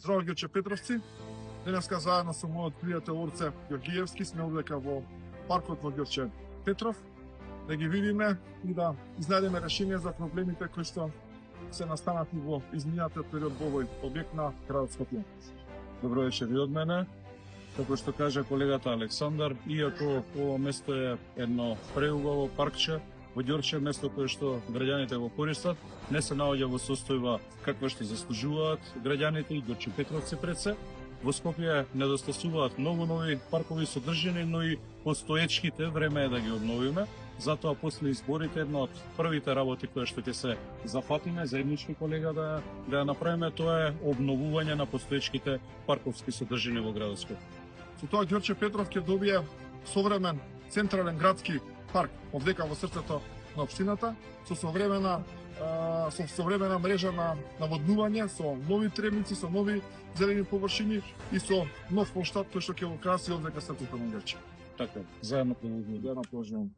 Здраво, Ѓорче Петровци. Денеска заедно со мојот пријател Орце Ѓоргиевски сме овдека во паркот во Ѓорче Петров да ги видиме и да изнајдеме решение за проблемите кои што се настанати во изминатиот период во овој објект на градот Скопје. Добро вечер и од мене. Како што кажа колегата Александар, иако ова место е едно преубаво паркче во Ѓорче, место кое што граѓаните го користат, не се наоѓа во состојба каква што заслужуваат граѓаните и Ѓорче Петровци пред се. Во Скопје недостасуваат многу нови паркови содржини, но и постоечките време е да ги обновиме. Затоа после изборите една од првите работи која што ќе се зафатиме заеднички колега да ја направиме, тоа е обновување на постоечките парковски содржини во градот Скопје. Со тоа Ѓорче Петров ќе добие современ централен градски парк овдека во срцето на општината со современа мрежа на наводнување, со нови тревници, со нови зелени површини и со нов плоштад кој што ќе го краси овдека срцето на Ѓорче. Така, заедно положуваме.